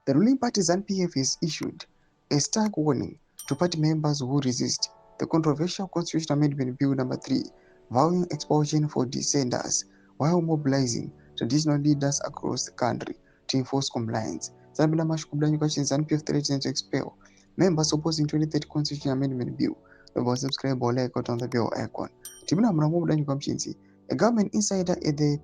The ruling party ZANU-PF has issued a stark warning to party members who resist the controversial Constitutional Amendment Bill number 3, vowing expulsion for dissenters while mobilizing traditional leaders across the country to enforce compliance. ZANU-PF threatens to expel members opposing 2030 Constitutional Amendment Bill. Subscribe or like on the bell icon. A government insider at the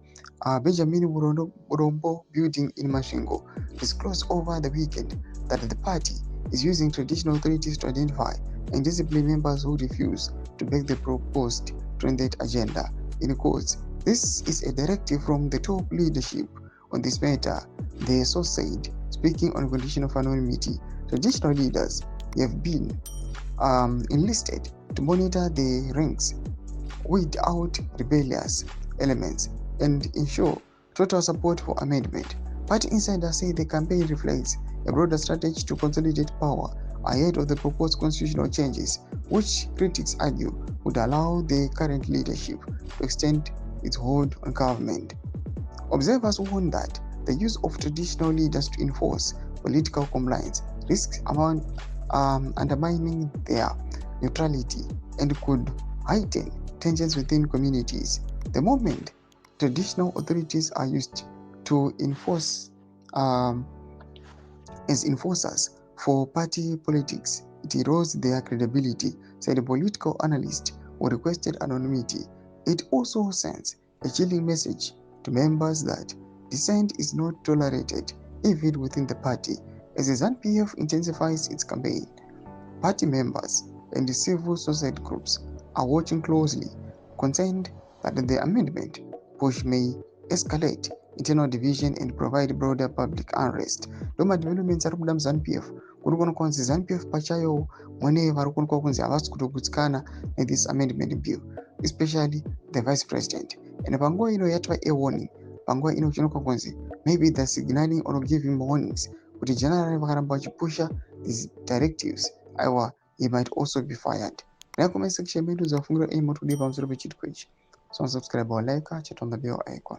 Benjamin Burombo building in Mashingo disclosed over the weekend that the party is using traditional authorities to identify and discipline members who refuse to back the proposed 28 agenda. In quotes, this is a directive from the top leadership on this matter, the source said, speaking on condition of anonymity. Traditional leaders have been enlisted to monitor the ranks, weed out rebellious elements, and ensure total support for amendment. Party insiders say the campaign reflects a broader strategy to consolidate power ahead of the proposed constitutional changes, which critics argue would allow the current leadership to extend its hold on government. Observers warn that the use of traditional leaders to enforce political compliance risks undermining their neutrality and could heighten tensions within communities. The moment traditional authorities are used to enforce as enforcers for party politics, it erodes their credibility, said a political analyst who requested anonymity. It also sends a chilling message to members that dissent is not tolerated even within the party. As the ZANU-PF intensifies its campaign, party members and the civil society groups are watching closely, concerned that the amendment push may escalate internal division and provide broader public unrest. Doma developments are kudam ZANU-PF kuri kuno kunzi ZANU-PF pachayo mwene vari kuno kunzi havasi kutogutsikana this amendment bill, especially the vice president. And panguva ino yatwa a warning, panguva ino chinoka kunzi maybe they're signaling or giving warnings kuti generally vakaramba vachipusha these directives, aiwa he might also be fired. Comment section medu zafungira aim to pamusoro pechitiko ichi. So subscribe or like, chat on the bell icon.